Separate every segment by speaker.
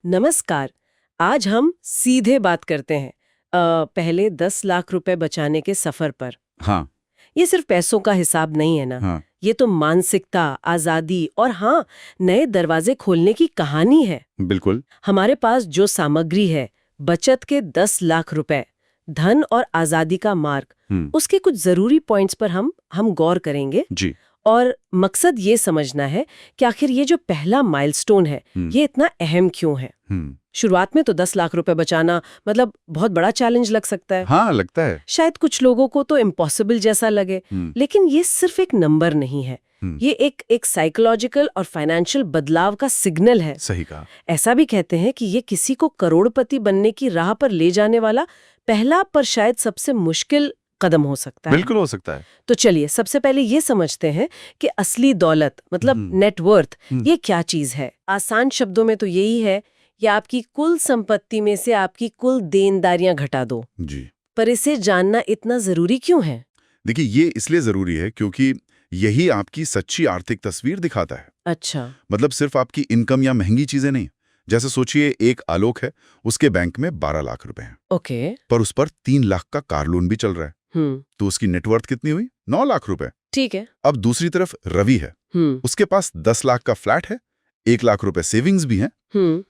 Speaker 1: नमस्कार। आज हम सीधे बात करते हैं पहले 10 लाख रुपए बचाने के सफर पर।
Speaker 2: हाँ।
Speaker 1: ये सिर्फ पैसों का हिसाब नहीं है ना।
Speaker 2: हाँ।
Speaker 1: ये तो मानसिकता, आजादी और हाँ, नए दरवाजे खोलने की कहानी है।
Speaker 2: बिल्कुल।
Speaker 1: हमारे पास जो सामग्री है, बचत के 10 लाख रुपए, धन और आजादी का मार्ग, उसके कुछ जरूरी पॉइंट्स पर हम गौर करेंगे।
Speaker 2: जी।
Speaker 1: और मकसद ये समझना है कि आखिर ये जो पहला माइलस्टोन है, ये इतना अहम क्यों है। शुरुआत में तो 10 लाख रुपए बचाना मतलब बहुत बड़ा चैलेंज लग सकता है।
Speaker 2: हाँ, लगता है।
Speaker 1: शायद कुछ लोगों को तो इम्पॉसिबल जैसा लगे, लेकिन ये सिर्फ एक नंबर नहीं है। ये एक साइकोलॉजिकल और फाइनेंशियल बदलाव का सिग्नल है।
Speaker 2: सही कहा।
Speaker 1: ऐसा भी कहते हैं कि ये किसी को करोड़पति बनने की राह पर ले जाने वाला पहला पर शायद सबसे मुश्किल कदम हो सकता है।
Speaker 2: बिल्कुल हो सकता है।
Speaker 1: तो चलिए सबसे पहले ये समझते हैं कि असली दौलत मतलब नेटवर्थ ये क्या चीज है। आसान शब्दों में तो यही है कि आपकी कुल संपत्ति में से आपकी कुल देनदारियां घटा दो।
Speaker 2: जी।
Speaker 1: पर इसे जानना इतना जरूरी क्यों है?
Speaker 2: देखिए, ये इसलिए जरूरी है क्योंकि यही आपकी सच्ची आर्थिक तस्वीर दिखाता है।
Speaker 1: अच्छा।
Speaker 2: मतलब सिर्फ आपकी इनकम या महंगी चीजें नहीं। जैसे सोचिए, एक आलोक है, उसके बैंक में 12 लाख रुपए हैं।
Speaker 1: ओके।
Speaker 2: पर उस पर 3 लाख का कार लोन भी चल रहा है। तो उसकी नेटवर्थ कितनी हुई? 9 लाख रुपए।
Speaker 1: ठीक है।
Speaker 2: अब दूसरी तरफ रवि है, उसके पास 10 लाख का फ्लैट है, 1 लाख रुपए सेविंग्स भी हैं,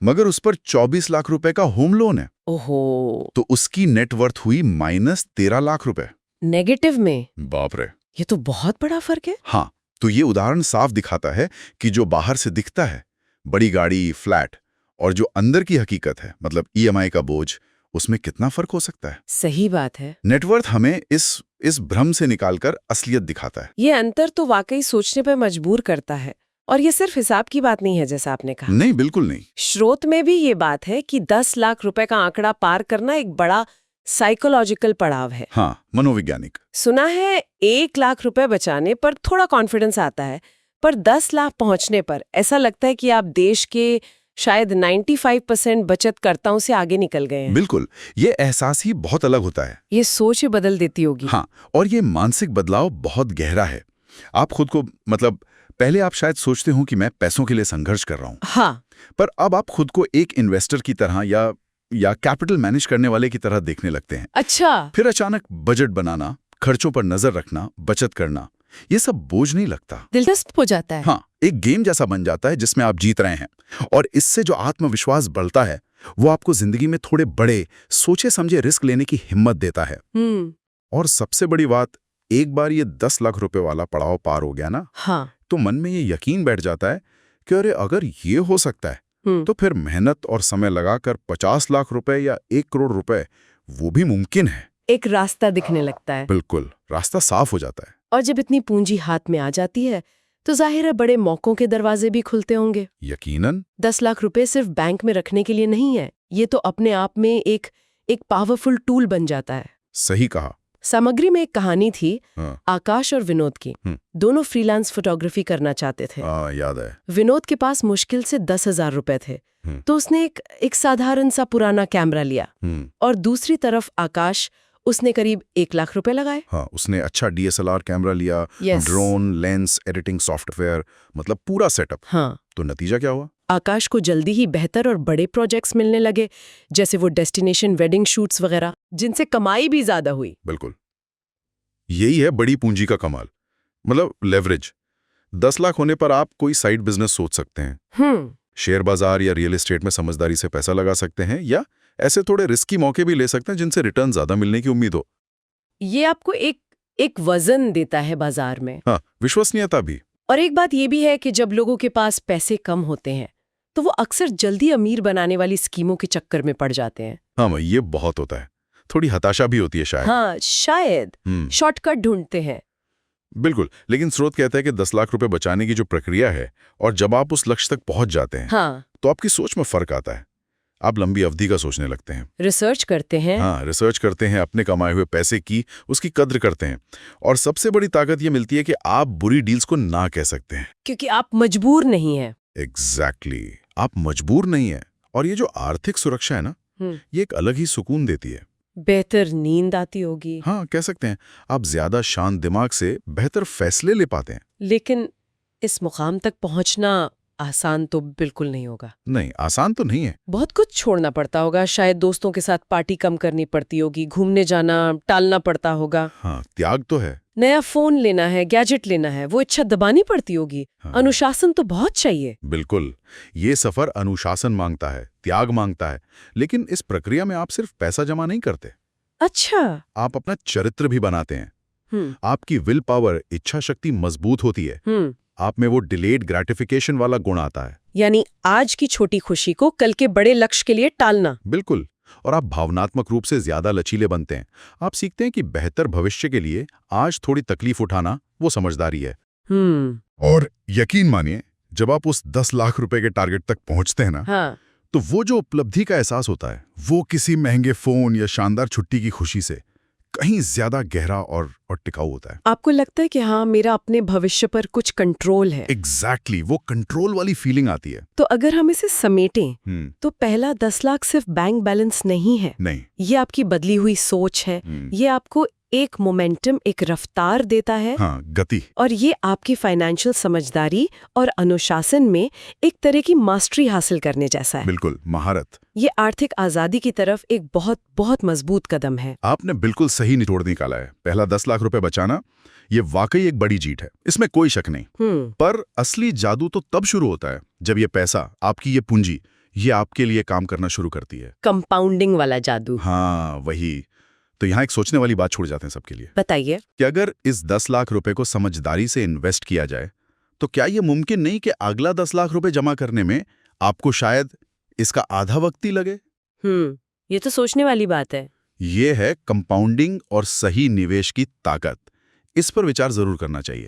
Speaker 2: मगर उस पर 24 लाख रुपए का होम लोन है।
Speaker 1: ओहो।
Speaker 2: तो उसकी नेटवर्थ हुई -13 लाख रुपए।
Speaker 1: नेगेटिव में?
Speaker 2: बाप रे,
Speaker 1: ये तो बहुत बड़ा फर्क है।
Speaker 2: हाँ। तो ये उदाहरण साफ दिखाता है कि जो बाहर से दिखता है, बड़ी गाड़ी, फ्लैट, और जो अंदर की हकीकत है, मतलब ईएमआई का बोझ, उसमें कितना फर्क हो सकता है।
Speaker 1: सही बात है।
Speaker 2: नेटवर्थ हमें इस भ्रम से निकालकर असलियत दिखाता है।
Speaker 1: ये अंतर तो वाकई सोचने पर मजबूर करता है। और ये सिर्फ हिसाब की बात नहीं है जैसा आपने कहा।
Speaker 2: नहीं, बिल्कुल नहीं।
Speaker 1: स्रोत में भी ये बात है कि 10 लाख रुपए का आंकड़ा पार करना एक बड़ा साइकोलॉजिकल पड़ाव है।
Speaker 2: हाँ, मनोवैज्ञानिक।
Speaker 1: सुना है 1 लाख रुपए बचाने पर थोड़ा कॉन्फिडेंस आता है, पर 10 लाख पहुंचने पर ऐसा लगता है कि आप देश के शायद 95% बचतकर्ताओं से आगे निकल गए हैं।
Speaker 2: बिल्कुल। ये एहसास ही बहुत अलग होता है।
Speaker 1: ये सोच ही बदल देती होगी।
Speaker 2: हाँ, और ये मानसिक बदलाव बहुत गहरा है। आप खुद को मतलब पहले आप शायद सोचते हो कि मैं पैसों के लिए संघर्ष कर रहा हूँ।
Speaker 1: हाँ।
Speaker 2: पर अब आप खुद को एक इन्वेस्टर की तरह या कैपिटल मैनेज करने वाले की तरह देखने लगते हैं।
Speaker 1: अच्छा।
Speaker 2: फिर अचानक बजट बनाना, खर्चों पर नजर रखना, बचत करना, ये सब बोझ नहीं लगता।
Speaker 1: दिलचस्प हो जाता है।
Speaker 2: हाँ, एक गेम जैसा बन जाता है जिसमें आप जीत रहे हैं। और इससे जो आत्मविश्वास बढ़ता है, वो आपको जिंदगी में थोड़े बड़े, सोचे समझे रिस्क लेने की हिम्मत देता है। और सबसे बड़ी बात, एक बार ये 10 लाख रुपए वाला पड़ाव पार हो गया ना,
Speaker 1: हाँ,
Speaker 2: तो मन में ये यकीन बैठ जाता है कि अरे अगर ये हो सकता है तो फिर मेहनत और समय लगाकर 50 लाख रुपए या 1 करोड़ रुपए, वो भी मुमकिन है।
Speaker 1: एक रास्ता दिखने लगता है।
Speaker 2: बिल्कुल, रास्ता साफ हो जाता है।
Speaker 1: और जब इतनी पूंजी हाथ में आ जाती है तो जाहिर है बड़े मौकों के दरवाजे भी खुलते होंगे।
Speaker 2: यकीनन।
Speaker 1: 10 लाख रुपए सिर्फ बैंक में रखने के लिए नहीं है, ये तो अपने आप में एक पावरफुल टूल बन जाता है।
Speaker 2: सही कहा।
Speaker 1: सामग्री में एक कहानी थी।
Speaker 2: हाँ।
Speaker 1: आकाश और विनोद की। दोनों फ्रीलांस फोटोग्राफी करना चाहते थे।
Speaker 2: याद है।
Speaker 1: विनोद के पास मुश्किल से 10,000 रुपए थे, तो उसने एक साधारण सा पुराना कैमरा लिया। और दूसरी तरफ आकाश, उसने करीब 1 लाख रुपए लगाए।
Speaker 2: हाँ, उसने अच्छा DSLR कैमरा लिया, ड्रोन, लेंस, एडिटिंग सॉफ्टवेयर, मतलब पूरा सेटअप।
Speaker 1: हाँ।
Speaker 2: तो नतीजा क्या हुआ?
Speaker 1: आकाश को जल्दी ही बेहतर और बड़े प्रोजेक्ट्स मिलने लगे, जैसे वो डेस्टिनेशन वेडिंग शूट्स वगैरह, जिनसे कमाई भी ज्यादा हुई।
Speaker 2: बिल्कुल, यही है बड़ी पूंजी का कमाल, मतलब लेवरेज। 10 लाख होने पर आप कोई साइड बिजनेस सोच सकते हैं। शेयर बाजार या रियल एस्टेट में समझदारी से पैसा लगा सकते हैं, या ऐसे थोड़े रिस्की मौके भी ले सकते हैं जिनसे रिटर्न ज्यादा मिलने की उम्मीद हो।
Speaker 1: ये आपको एक वजन देता है बाजार में।
Speaker 2: हाँ, विश्वसनीयता भी।
Speaker 1: और एक बात ये भी है कि जब लोगों के पास पैसे कम होते हैं तो वो अक्सर जल्दी अमीर बनाने वाली स्कीमों के चक्कर में पड़ जाते हैं।
Speaker 2: हाँ, ये बहुत होता है। थोड़ी हताशा भी होती है शायद।
Speaker 1: हाँ, शायद शॉर्टकट ढूंढते हैं।
Speaker 2: बिल्कुल, लेकिन स्रोत कहता है कि 10 लाख रुपए बचाने की जो प्रक्रिया है, और जब आप उस लक्ष्य तक पहुंच जाते हैं,
Speaker 1: हाँ,
Speaker 2: तो आपकी सोच में फर्क आता है। आप लंबी अवधि का सोचने लगते हैं।
Speaker 1: रिसर्च करते हैं।
Speaker 2: हाँ, रिसर्च करते हैं, अपने कमाए हुए पैसे की उसकी कद्र करते हैं। और सबसे बड़ी ताकत ये मिलती है कि आप बुरी डील्स को ना कह सकते हैं,
Speaker 1: क्योंकि आप मजबूर नहीं हैं।
Speaker 2: एग्जैक्टली, आप मजबूर नहीं है। और ये जो आर्थिक सुरक्षा है ना, ये एक अलग ही सुकून देती है।
Speaker 1: बेहतर नींद आती होगी।
Speaker 2: हाँ, कह सकते हैं। आप ज्यादा शांत दिमाग से बेहतर फैसले ले पाते हैं।
Speaker 1: लेकिन इस मुकाम तक पहुंचना आसान तो बिल्कुल नहीं होगा।
Speaker 2: नहीं, आसान तो नहीं है।
Speaker 1: बहुत कुछ छोड़ना पड़ता होगा, शायद दोस्तों के साथ पार्टी कम करनी पड़ती होगी, घूमने जाना टालना पड़ता होगा।
Speaker 2: हाँ, त्याग तो है।
Speaker 1: नया फोन लेना है, गैजेट लेना है, वो इच्छा दबानी पड़ती होगी।
Speaker 2: हाँ।
Speaker 1: अनुशासन तो बहुत चाहिए।
Speaker 2: बिल्कुल, ये सफर अनुशासन मांगता है, त्याग मांगता है। लेकिन इस प्रक्रिया में आप सिर्फ पैसा जमा नहीं करते,
Speaker 1: अच्छा।
Speaker 2: आप अपना चरित्र भी बनाते हैं।
Speaker 1: हम्म
Speaker 2: आपकी विल पावर, इच्छा शक्ति मजबूत होती है।
Speaker 1: हम्म
Speaker 2: आप में वो डिलेड ग्रेटिफिकेशन वाला गुण आता है।
Speaker 1: यानी आज की छोटी खुशी को कल के बड़े लक्ष्य के लिए टालना।
Speaker 2: बिल्कुल। और आप भावनात्मक रूप से ज्यादा लचीले बनते हैं। आप सीखते हैं कि बेहतर भविष्य के लिए आज थोड़ी तकलीफ उठाना वो समझदारी है। और यकीन मानिए, जब आप उस 10 लाख रुपए के टारगेट तक पहुंचते हैं ना,
Speaker 1: हाँ।
Speaker 2: तो वो जो उपलब्धि का एहसास होता है, वो किसी महंगे फोन या शानदार छुट्टी की खुशी से कहीं ज्यादा गहरा और टिकाऊ होता है।
Speaker 1: आपको लगता है कि हाँ, मेरा अपने भविष्य पर कुछ कंट्रोल है।
Speaker 2: एग्जैक्टली, वो कंट्रोल वाली फीलिंग आती है।
Speaker 1: तो अगर हम इसे समेटें तो पहला 10 लाख सिर्फ बैंक बैलेंस नहीं है।
Speaker 2: नहीं।
Speaker 1: ये आपकी बदली हुई सोच है। ये आपको एक मोमेंटम, एक रफ्तार देता है।
Speaker 2: हाँ, गति।
Speaker 1: और ये आपकी फाइनेंशियल समझदारी और अनुशासन में एक तरह की मास्टरी हासिल करने जैसा है।
Speaker 2: बिल्कुल, महारत।
Speaker 1: ये आर्थिक आजादी की तरफ एक बहुत बहुत मजबूत कदम है।
Speaker 2: आपने बिल्कुल सही निचोड़ निकाला है। पहला 10 लाख रुपए बचाना, ये वाकई एक बड़ी जीत है, इसमें कोई शक नहीं। पर असली जादू तो तब शुरू होता है जब ये पैसा, आपकी ये पूंजी, ये आपके लिए काम करना शुरू करती है।
Speaker 1: कंपाउंडिंग वाला जादू।
Speaker 2: हाँ, वही। तो यहाँ एक सोचने वाली बात छोड़ जाते हैं सबके लिए।
Speaker 1: बताइए
Speaker 2: कि अगर इस 10 लाख रुपए को समझदारी से इन्वेस्ट किया जाए, तो क्या ये मुमकिन नहीं कि अगला 10 लाख रुपए जमा करने में आपको शायद इसका आधा वक्त ही लगे?
Speaker 1: ये तो सोचने वाली बात है।
Speaker 2: ये है कंपाउंडिंग और सही निवेश की ताकत। इस पर विचार जरूर करना चाहिए।